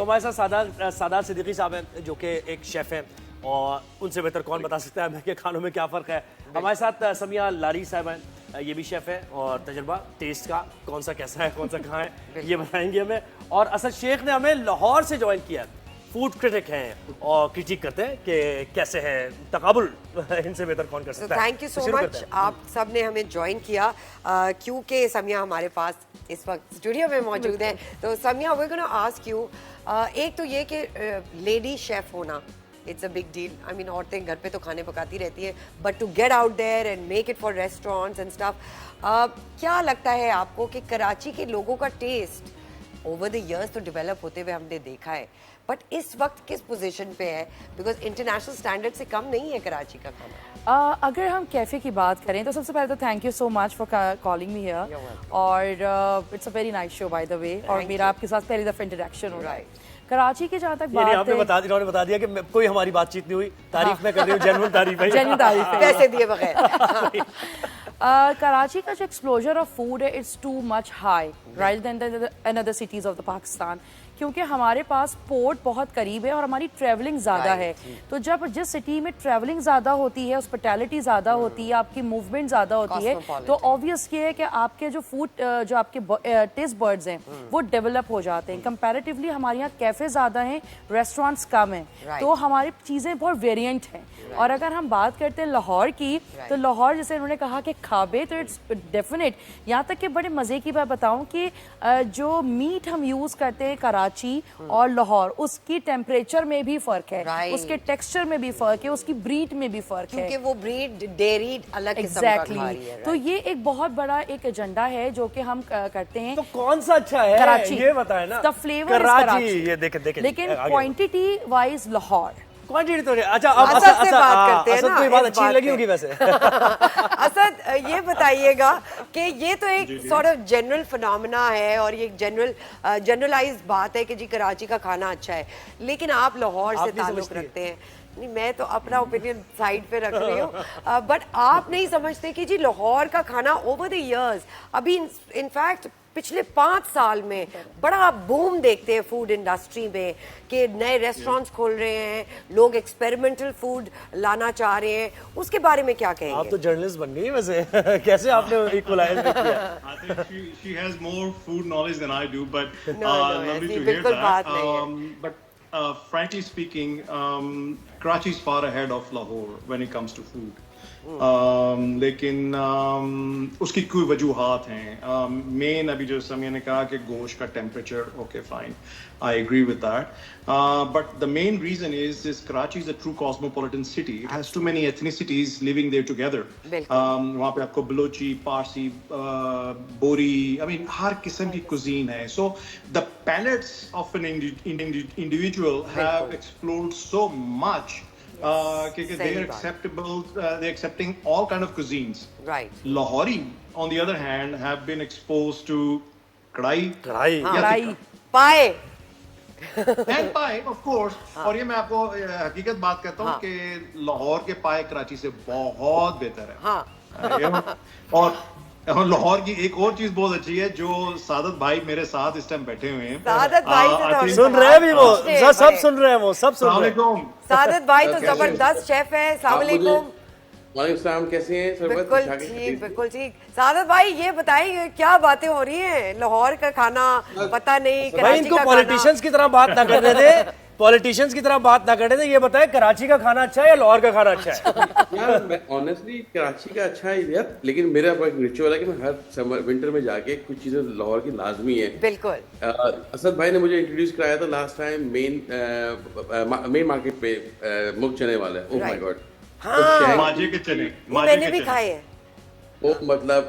हमारे साथ सादात सिद्दीकी साहब हैं जो कि एक शेफ़ हैं और उनसे बेहतर कौन बता सकता है कि खानों में क्या फ़र्क है। हमारे साथ समिया लारी साहब हैं, ये भी शेफ़ हैं और तजर्बा टेस्ट का कौन सा कैसा है, कौन सा कहाँ है, ये बताएंगे हमें। और असद शेख ने हमें लाहौर से ज्वाइन किया, फूड क्रिटिक हैं और क्रिटिक करते हैं कि कैसे है तकाबुल, इनसे बेहतर कौन कर सकता है। थैंक यू सो मच, आप सब ने हमें ज्वाइन किया क्योंकि समिया हमारे पास इस वक्त स्टूडियो में मौजूद है। तो Samiya we gonna ask you, एक तो ये कि लेडी शेफ होना it's a big deal. I mean औरतें घर पे तो खाने पकाती रहती है, but to get out there and make it for restaurants and stuff, क्या लगता है आपको कि कराची के लोगों का टेस्ट ओवर द इयर्स तो डेवलप होते हुए हमने देखा है, बट इस वक्त किस पोजीशन पे है? बिकॉज इंटरनेशनल स्टैंडर्ड से कम नहीं है कराची का खाना। अगर हम कैफ़े की बात करें तो सबसे पहले तो thank you so much for calling me here, और it's a very nice show by the way, और मेरा आपके साथ पहली दफ़ा इंटरेक्शन हो रहा है। कराची के जहाँ तक बात है, इन्होंने बता दिया कि कोई हमारी बातचीत नहीं हुई, तारीफ में कर रही हूँ, जेन्युइन तारीफ है, जेन्युइन तारीफ है, पैसे दिए बगैर। कराची का जो एक्सप्लोजर ऑफ फूड है it's too much high rather than another cities of the Pakistan, क्योंकि हमारे पास पोर्ट बहुत करीब है और हमारी ट्रैवलिंग ज़्यादा है। तो जब जिस सिटी में ट्रैवलिंग ज़्यादा होती है, हॉस्पिटैलिटी ज़्यादा होती है, आपकी मूवमेंट ज़्यादा होती है, तो ऑब्वियस ये है कि आपके जो फूड जो आपके टेस्ट बर्ड्स हैं वो डेवलप हो जाते हैं। कंपैरेटिवली हमारे यहाँ कैफ़े ज़्यादा हैं, रेस्टोरेंट्स कम हैं, तो हमारी चीज़ें बहुत वेरिएंट हैं। और अगर हम बात करते हैं लाहौर की, तो लाहौर जैसे उन्होंने कहा कि खाबे, तो इट्स डेफिनेट। यहाँ तक कि बड़े मज़े की बात बताऊँ कि जो मीट हम यूज़ करते हैं कराची और लाहौर, उसकी टेम्परेचर में भी फर्क है, उसके टेक्सचर में भी फर्क है, उसकी ब्रीड में भी फर्क है, क्योंकि वो ब्रीड डेयरी अलग किस्म का खा रही है। तो ये एक बहुत बड़ा एक एजेंडा है जो कि हम करते हैं। तो कौन सा अच्छा है कराची, ये बताएं ना। द फ्लेवर इज कराची, ये देखें लेकिन क्वांटिटी वाइज लाहौर। क्वांटिटी तो नहीं। अच्छा, अब असद से बात करते हैं ना, कोई बात अच्छी लगी होगी वैसे। असद ये बताइएगा कि ये तो एक सॉर्ट ऑफ जनरल फिनोमेना है और ये जनरलाइज्ड बात है कि जी कराची का खाना अच्छा है, लेकिन आप लाहौर से ताल्लुक रखते हैं। नहीं, मैं तो अपना ओपिनियन साइड पे रख रही हूँ, बट आप नहीं समझते कि जी लाहौर का खाना ओवर द इयर्स, अभी इनफैक्ट पिछले 5 साल में बड़ा बूम देखते हैं फूड इंडस्ट्री में कि नए रेस्टोरेंट्स खोल रहे हैं, लोग एक्सपेरिमेंटल फूड लाना चाह रहे हैं, उसके बारे में क्या कहेंगे? आप तो जर्नलिस्ट बन गई वैसे। कैसे आपने इक्वलाइज किया? I think she has more food knowledge than I do, but No, lovely to hear बिल्कुल बात that. नहीं है। But frankly speaking, Karachi is far ahead of Lahore when it comes to food. लेकिन उसकी कोई वजूहात हैं। Main अभी जो समिया ने कहा कि गोश्त का temperature, okay fine, I agree with that, but the main reason is this Karachi is a true cosmopolitan city, it has too many ethnicities living there together. वहाँ पे आपको बलोची, पारसी, बोरी, आई मीन हर किस्म की कुजीन है। So the palates of an individual have explored so much they're acceptable, they're accepting all kind of cuisines. Right. Lahori, on the other hand, have been exposed to kadai, पाए and pie, of course. और ये मैं आपको हकीकत बात कहता हूँ कि लाहौर के पाए कराची से बहुत बेहतर है। और लाहौर की एक और चीज बहुत अच्छी है, जो सादत भाई मेरे साथ इस टाइम बैठे हुए हैं, सादत भाई सुन रहे हैं भी, वो सब सुन रहे हैं, वो सब सुन रहे हैं। सादत भाई तो जबरदस्त शेफ है। अस्सलाम वालेकुम। वालेकुम, कैसे हैं? बिल्कुल ठीक, बिल्कुल ठीक। सादत भाई ये बताइए क्या बातें हो रही हैं, लाहौर का खाना पता नहीं, भाई इनको पॉलिटिशियंस की तरह बात ना करने दे, पॉलिटिशियंस की तरह बात ना करने दे। ये बताए कराची का खाना अच्छा है या लाहौर का खाना अच्छा है? यार मैं ऑनेस्टली कराची का अच्छा है यार, लेकिन मेरा एक रिचुअल है कि मैं हर समर विंटर में जाके कुछ चीजें लाहौर की लाजमी है। बिल्कुल। असद भाई ने मुझे इंट्रोड्यूस कराया था लास्ट टाइम मेन मार्केट पे मुग चने वाला। ओह माय गॉड, माजे के चने, मैंने भी खाए हैं। वो मतलब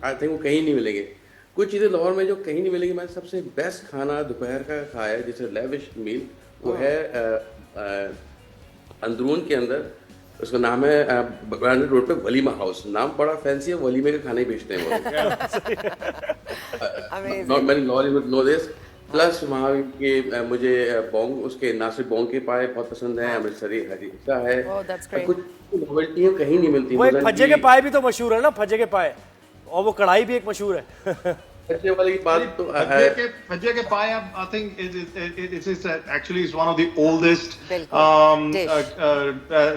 आई थिंक वो कहीं नहीं मिलेंगे। कुछ चीज़ें लाहौर में जो कहीं नहीं मिलेगी। मैंने सबसे बेस्ट खाना दोपहर का खाया है, जैसे लेविश मील, वो है अंदरून के अंदर, उसका नाम है ब्रांडेड रोड पे वलीमा हाउस। नाम बड़ा फैंसी है, वलीमे के खाने ही बेचते हैं वो। मैंने लॉलीवुड नो दिस। प्लस वहाँ के मुझे बोंग, उसके नासिर बोंग के पाए बहुत पसंद है, अमृतसरी हरीसा है। कुछ नॉवेल्टियाँ कहीं नहीं मिलती। फज्जे के पाए भी तो मशहूर है ना, फज्जे के पाए, और वो कढ़ाई भी एक मशहूर है। खर्चे वाली बात तो है। Bhajia ke pie, I think it is actually is one of the oldest dish.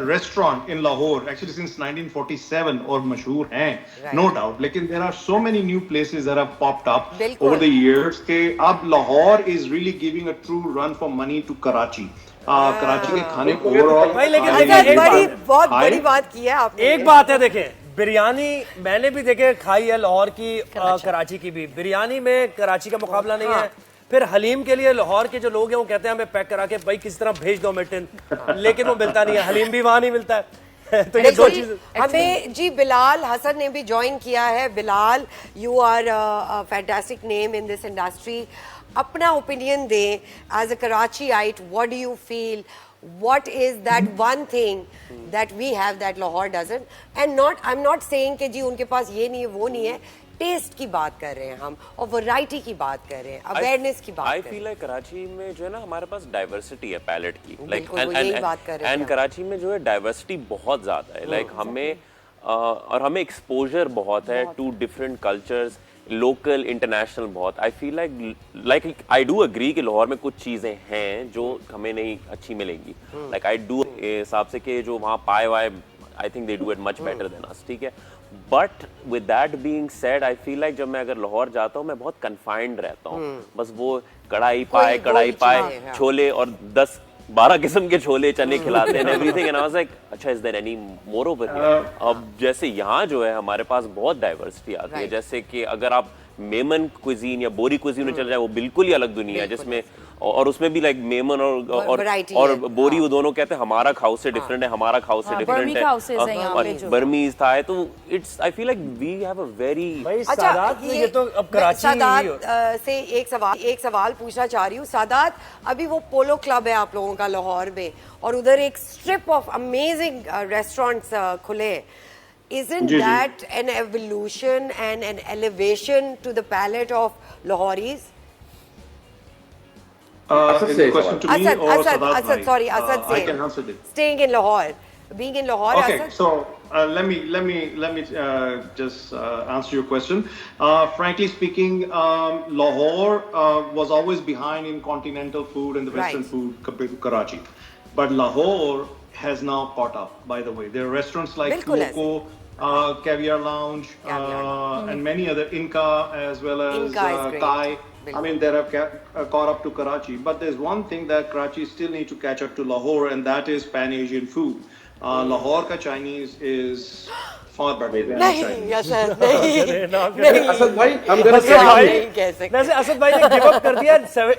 restaurant in Lahore. Actually, since 1947, और मशहूर हैं, Right. no doubt. लेकिन there are so many new places that have popped up बिल्कुल. over the years. कि अब Lahore is really giving a true run for money to Karachi. Karachi के खाने को overall भाई, लेकिन अच्छा, एक बड़ी बात- बहुत बड़ी बात की है आपने। एक बात है, देखें, बिरयानी मैंने भी देखे खाई है, लाहौर की, कराची की भी। बिरयानी में कराची का मुकाबला नहीं है। फिर हलीम के लिए लाहौर के जो लोग हैं वो कहते हैं हमें पैक करा के भाई किसी तरह भेज दो मिल्टन, लेकिन वो मिलता नहीं है। हलीम भी वहां नहीं मिलता है। तो ये दो चीज हमें जी बिलाल हसन ने भी ज्वाइन किया है। Bilal, you are a fantastic name in this industry. अपना ओपिनियन दें एज अ कराचीite, what do you feel, what is that one thing that we have that Lahore doesn't? And I'm not saying कि जी उनके पास ये नहीं है वो नहीं है, टेस्ट की बात कर रहे हैं हम और वैरायटी की बात कर रहे हैं, अवेयरनेस की बात कर रहे हैं। I feel like कराची में जो है ना हमारे पास डाइवर्सिटी है पैलेट की, बिल्कुल, वो यही बात कर रहे हैं। एंड कराची में जो है डाइवर्सिटी बहुत ज्यादा है, लाइक हमें और हमें एक्सपोजर बहुत है to different cultures, local international बहुत। I feel like I do agree कि लाहौर में कुछ चीजें हैं जो हमें नहीं अच्छी मिलेंगी, लाइक आई डू हिसाब से कि जो वहाँ पाए वाए, I think they do it much better than us, ठीक है। But with that being said, I feel like जब मैं अगर लाहौर जाता हूँ मैं बहुत कन्फाइंड रहता हूँ, बस वो कढ़ाई पाए छोले और 10-12 किस्म के छोले चने खिलाते हैं everything, and I was like अच्छा is there any more over here. अब जैसे यहाँ जो है हमारे पास बहुत डाइवर्सिटी आती है, जैसे कि अगर आप मेमन क्विजीन या बोरी क्विजीन में चले जाए, वो बिल्कुल ही अलग दुनिया है, जिसमें और उसमें भी लाइक मेमन और बोरी, वो दोनों कहते हैं हमारा खाउस से डिफरेंट है, हमारा खाउस से डिफरेंट है, बर्मीज था है, तो it's I feel like we have a very. Saadat, ये तो अब कराची सादात से एक सवाल पूछना चाह रही हूँ। सादात, अभी वो पोलो क्लब है आप लोगों का लाहौर में, और उधर एक स्ट्रिप ऑफ अमेजिंग रेस्टोरेंट्स खुले। Isn't that an evolution and an elevation to the palate of Lahoris? Question to me or Sadat bhai? Sorry, Asad I can answer this. Staying in Lahore, being in Lahore. Okay, Asad? so let me just answer your question. Frankly speaking, Lahore was always behind in continental food and the Western food compared to Karachi, but Lahore has now caught up. By the way, there are restaurants like Loco, Caviar Lounge, and many other, Inca as well as Thai. I mean, they have caught up to Karachi. But there's one thing that Karachi still need to catch up to Lahore, and that is Pan-Asian food. Lahore ka Chinese is far better than Chinese. Yes, sir. नहीं, असद भाई हम वैसे असद भाई ने give up कर दिया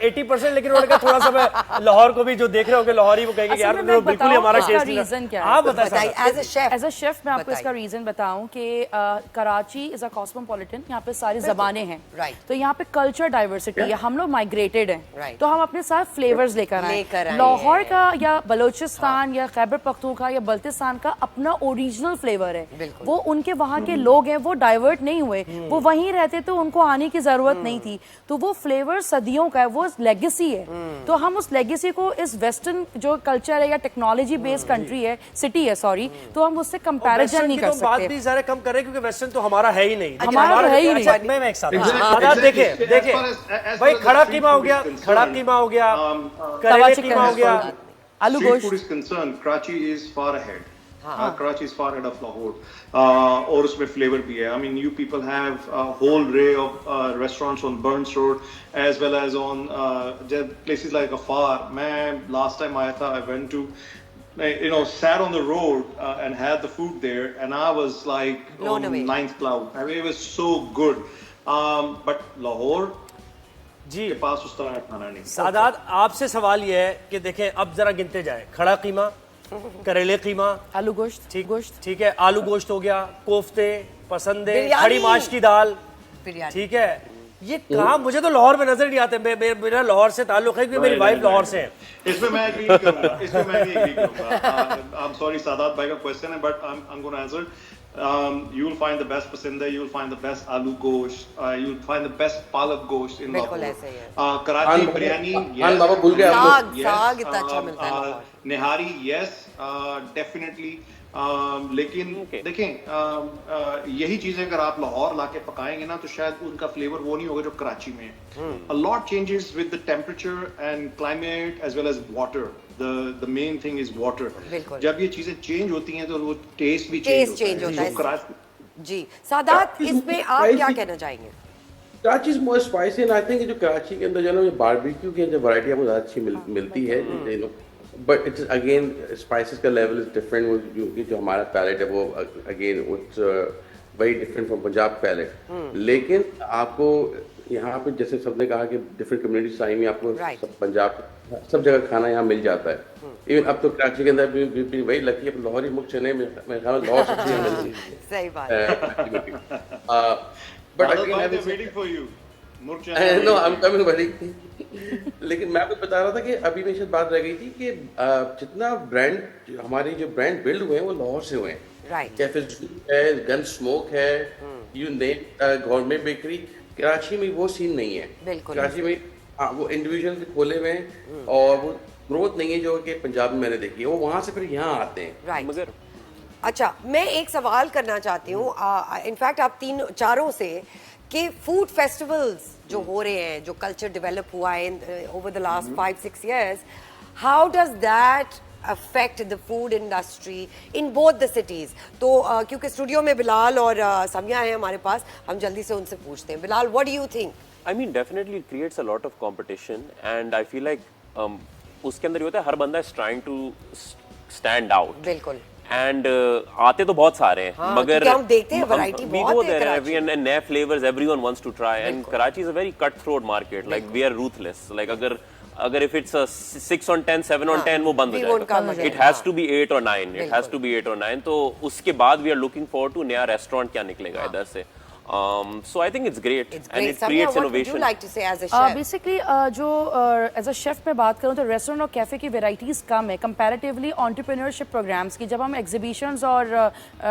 80%, लेकिन उन्होंने कहा थोड़ा सा मैं लाहौर को भी जो देख रहे होंगे लाहौरी, वो कहेंगे यार बिल्कुल ही हमारा टेस्ट नहीं। आप बताइए एज अ शेफ मैं आपको इसका रीजन बताऊं कि कराची इज अ कॉस्मोपॉलिटन, यहाँ पे सारी जबानें हैं, तो यहाँ पे कल्चर डाइवर्सिटी है, हम लोग माइग्रेटेड हैं, तो हम अपने साथ फ्लेवर्स लेकर आए। लाहौर का या बलोचिस्तान या खैबर पख्तूनख्वा या बल्तिस्तान का अपना ओरिजिनल फ्लेवर है, वो उनके वहाँ के लोग हैं, वो डाइवर्ट नहीं हुए, वो वहीं रहते तो उनको आने की जरूरत नहीं थी, तो वो फ्लेवर सदियों का है, वो लेगेसी है। तो हम उस लेगेसी को इस वेस्टर्न जो कल्चर है या टेक्नोलॉजी बेस्ड कंट्री है, सिटी है सॉरी, तो हम उससे कंपैरिजन नहीं कर सकते। बात भी ज़रा कम कर रहे क्योंकि वेस्टर्न तो हमारा है ही नहीं, हमारा तो है ही नहीं। मैं एक साथ देखिए भाई, खड़ा कीमा हो गया, करेले कीमा हो गया, आलू Street गोश्त। food is concerned, Karachi is far ahead. Karachi is far ahead of Lahore, और उसमें flavor भी है. I mean, you people have a whole array of restaurants on Burns Road as well as on places like Afar. मैं last time आया था, I went to, sat on the road and had the food there, and I was like on ninth cloud. I mean, it was so good. But Lahore जी के पास उस तरह का खाना नहीं। सादात, आपसे सवाल ये है कि देखें अब जरा गिनते जाए, खड़ा कीमा, करेले कीमा, आलू गोश्त, ठीक है, आलू गोश्त हो गया, कोफ्ते, पसंदे, खड़ी माश की दाल, ठीक है, ये कहाँ मुझे तो लाहौर में नजर नहीं आते। मेरा लाहौर से ताल्लुक है क्योंकि मेरी वाइफ लाहौर से है। इसमें मैं एग्री नहीं करूंगा, I'm sorry, सादात भाई का क्वेश्चन है, but I'm going to answer. You will find the best pasanda, you will find the best aloo gosht, you will find the best palak gosht in Lahore. Karachi biryani, yes. साग इतना अच्छा मिलता है। Nihari, yes, definitely. لیکن دیکھیں یہی چیزیں اگر آپ لاہور لا کے پکائیں گے نا تو شاید ان کا فلیور وہ نہیں ہوگا جو کراچی میں ہے. A lot changes with the temperature and climate as well as water. The main thing is water. جب یہ چیزیں چینج ہوتی ہیں تو وہ ٹیسٹ بھی چینج ہوتا ہے. جی سادات اس میں آپ کیا کہنا چاہیں گے؟ کراچی از مور اسپائسی اینڈ آئی تھنک جو کراچی کے اندر جو ہے نا باربیکیو کی جو ورائٹی آپ کو زیادہ اچھی ملتی ہے بٹ اٹس اگین اسپائسیز کا لیول از ڈفرینٹ کیونکہ جو ہمارا پیلیٹ ہے وہ again it's very different from Punjab palate. لیکن آپ کو یہاں پہ جیسے سب نے کہا کہ ڈفرینٹ کمیونٹیز آئی میں آپ کو پنجاب سب جگہ کھانا یہاں مل جاتا ہے. ایون اب تو کراچی کے اندر بھی وہی لکی ہے لاہوری مکھ چنے میں خیال لاہور سبزی ملتی ہے. صحیح بات ہے. لیکن میں آپ کو بتا رہا تھا کہ ابھی میں شاید بات رہ گئی تھی کہ جتنا برانڈ ہمارے جو برانڈ بلڈ ہوئے ہیں وہ لاہور سے ہوئے ہیں. کیفے ہے, گن اسموک ہے, you name government bakery. Karachi میں وہ سین نہیں ہے. کراچی میں وہ انڈیویجول کھولے ہوئے ہیں اور وہ گروتھ نہیں ہے جو کہ پنجاب میں نے دیکھی ہے. وہ وہاں سے پھر یہاں آتے ہیں. مگر اچھا میں ایک سوال کرنا چاہتی ہوں انفیکٹ آپ چاروں سے کہ فوڈ فیسٹیولز جو ہو رہے ہیں, جو کلچر ڈیولپ ہوا ہے over the last 5-6 years, how does that affect the food industry in both the cities? تو کیونکہ اسٹوڈیو میں بلال اور سمیہ ہیں ہمارے پاس, ہم جلدی سے ان سے پوچھتے ہیں. بلال, what do you think? I mean definitely it creates a lot of competition and I feel like اس کے اندر یہ ہوتا ہے ہر بندہ is trying to stand out. بالکل. اینڈ آتے تو بہت سارے ہیں مگر ہم دیکھتے ہیں ورائٹی بہت ہے کراچی میں, نئے flavours everyone wants to try and Karachi is a very cutthroat market, like we are ruthless. Like اگر if it's a 6 on 10 7 on 10 وہ بند ہو جائے گا. It has to be 8 or 9. It has to be 8 or 9. تو اس کے بعد we are looking forward to نیا restaurant کیا نکلے گا ادھر سے. So I think it's great and it creates innovation. What would you like to say as a chef? Basically جو as a chef میں بات کروں تو ریسٹورینٹ اور کیفے کی ویرائٹیز کم ہے comparatively entrepreneurship programs کی. جب ہم ایگزیبیشنز اور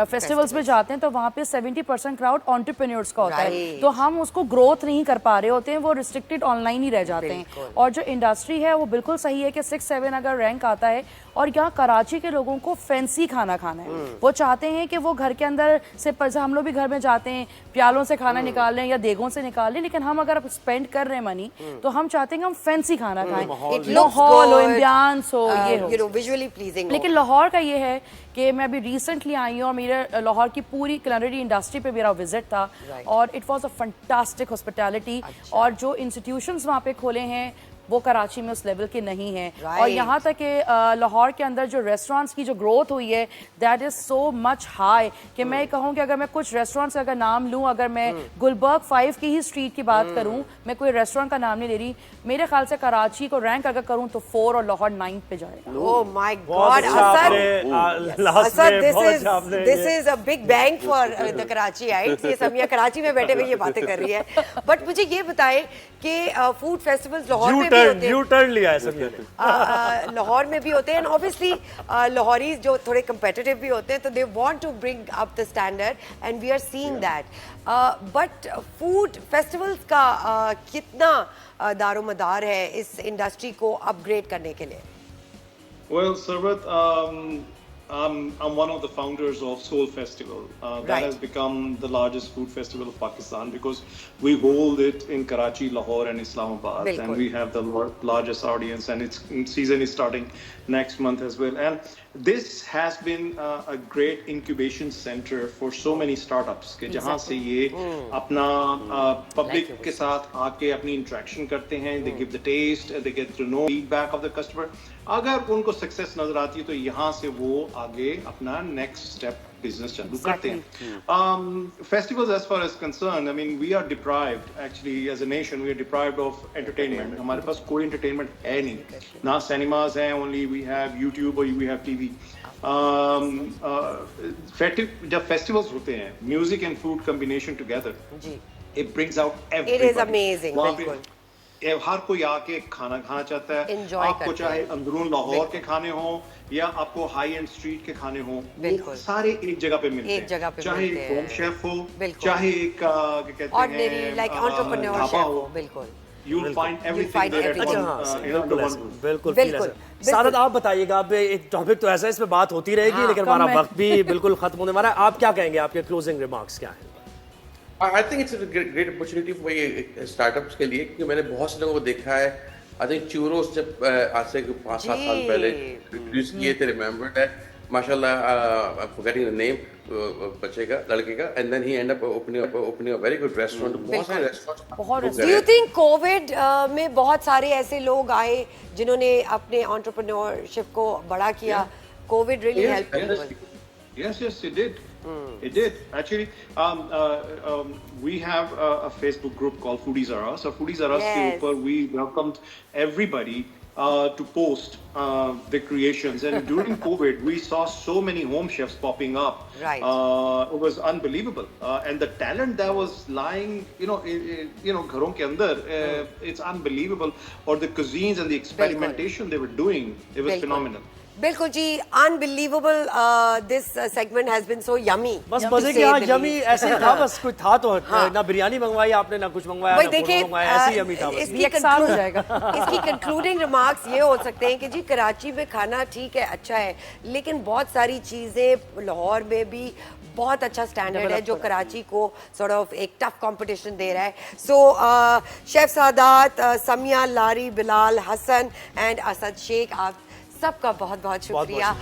فیسٹیولز میں جاتے ہیں تو وہاں پہ 70% کراؤڈ entrepreneurs کا ہوتا ہے, تو ہم اس کو گروتھ نہیں کر پا رہے ہوتے ہیں, وہ ریسٹرکٹیڈ آن لائن ہی رہ جاتے ہیں. اور جو انڈسٹری ہے وہ بالکل صحیح ہے کہ 6-7 اگر رینک آتا ہے, اور یہاں کراچی کے لوگوں کو فینسی کھانا کھانا ہے. وہ چاہتے ہیں کہ وہ گھر کے اندر سے ہم لوگ بھی گھر میں جاتے ہیں پیالوں سے کھانا نکال لیں یا دیگوں سے نکال لیں, لیکن ہم اگر اسپینڈ کر رہے ہیں منی تو ہم چاہتے ہیں کہ ہم فینسی کھانا کھائیں, ماحول ہو, ایمبیانس ہو, یہ ہو ویژولی پلیزنگ. لیکن لاہور کا یہ ہے کہ میں ابھی ریسنٹلی آئی ہوں اور میرے لاہور کی پوری کلنری انڈسٹری پہ میرا وزٹ تھا اور it was a fantastic hospitality. اور جو انسٹیٹیوشنز وہاں پہ کھولے ہیں وہ کراچی میں اس لیول کے نہیں ہیں. اور یہاں تک کہ لاہور کے اندر جو ریسٹورانٹس کی جو گروتھ ہوئی ہے that is so much high کہ میں کہوں کہ اگر میں کچھ ریسٹورینٹس کا اگر نام لوں, اگر میں گلبرگ 5 کی ہی اسٹریٹ کی بات کروں, میں کوئی ریسٹورینٹ کا نام نہیں لے رہی, میرے خیال سے کراچی کو رینک اگر کروں تو 4 اور لاہور 9 پہ جائے گا. Oh my God, Asad, this is a big bang for the Karachiites. یہ سمیہ کراچی میں بیٹھے ہوئے یہ باتیں کر رہی ہے. بٹ مجھے یہ بتائیں کہ فوڈ فیسٹیولز لاہور میں بھی ہوتے ہیں, لاہور میں بھی ہوتے ہیں, اینڈ اوبیسلی لاہوری جو تھوڑے کمپیٹیٹیو بھی ہوتے ہیں تو they want to bring up the standard and we are seeing that. But food festivals کا کتنا دار و مدار ہے اس انڈسٹری کو اپ گریڈ کرنے کے لیے؟ Well, Sarwat, I'm one of the founders of Soul Festival. That has become the largest food festival of Pakistan because we hold it in Karachi, Lahore and Islamabad. And we have the largest audience and its season is starting next month as well. And this has been a great incubation center for so many startups کہ جہاں سے یہ اپنا public کے ساتھ آ کے اپنی interaction کرتے ہیں. They give the taste, they get to know feedback of the customer. اگر ان کو سکسیس نظر آتی ہے تو یہاں سے وہ آگے اپنا نیکسٹ اسٹیپ بزنس چالو کرتے ہیں. Festivals as far as concerned, I mean, we are deprived actually as a nation, we are deprived of entertainment. ہمارے پاس کوئی انٹرٹینمنٹ ہے نہیں, نہ سینیماز ہیں, only we have YouTube or we have TV. جب فیسٹیولز ہوتے ہیں music and food combination together, it brings out everybody. It is amazing. بالکل ہر کوئی آ کے کھانا کھانا چاہتا ہے. آپ کو چاہے اندرون لاہور کے کھانے ہوں یا آپ کو ہائی اینڈ اسٹریٹ کے کھانے ہوں, سارے ایک جگہ پہ ملتے ہیں, چاہے ایک ہوم شیف ہو, چاہے ایک کہتے ہیں ڈھابا ہو. بالکل you'll find everything find there at everything. one, हाँ, under बिल्कुल one ऐसा, roof. बिल्कुल बिल्कुल, बिल्कुल। सादत आप बताइएगा, अब एक टॉपिक तो ऐसा है, इसमें बात होती रहेगी, लेकिन हमारा वक्त भी बिल्कुल खत्म होने वाला है। आप क्या कहेंगे, आपके क्लोजिंग रिमार्क्स क्या हैं? I think it's a great opportunity for startups के लिए, क्योंकि मैंने बहुत से लोगों को देखा है। आई थिंक चूरोस जब आज से 5-7 साल पहले इंट्रोड्यूस किए थे, रिमेंबर दैट, माशाल्लाह, I am forgetting the name बच्चे का, लड़के का, and then he end up opening a very good restaurant. बहुत सारे restaurants. Do you think Covid में बहुत सारे ऐसे लोग आए जिन्होंने अपने एंटरप्रेन्योरशिप को बड़ा किया? Covid really help? Yes, it did. It did. Actually, we have a Facebook group called Foodies Are Us. So Foodies Are Us के Yes. ऊपर we welcomed everybody to post their creations. And during COVID, we saw so many home chefs popping up. Right. It was unbelievable. And the talent that was lying, घरों के अंदर, it's unbelievable. Or the cuisines and the experimentation they were doing, it was phenomenal. बिल्कुल जी, unbelievable. This segment has been so yummy. बस मजे की, हाँ, yummy ऐसे ही था, बस कुछ था तो ना बिरयानी मंगवाई आपने, ना कुछ मंगवाया, भाई ना देखिए, फोटो मंगवाया, ऐसे ही यमी था बस। इसकी एक्साल हो जाएगा। इसकी कंक्लूडिंग रिमार्क्स ये हो सकते हैं कि जी कराची में खाना ठीक है, अच्छा है, लेकिन बहुत सारी चीज़ें लाहौर में भी बहुत अच्छा स्टैंडर्ड है जो कराची को सॉर्ट ऑफ एक टफ कंपटीशन दे रहा है। So chef Saadat, Samiya, Lari, Bilal, Hasan and Asad Sheikh, आप सबका बहुत बहुत शुक्रिया।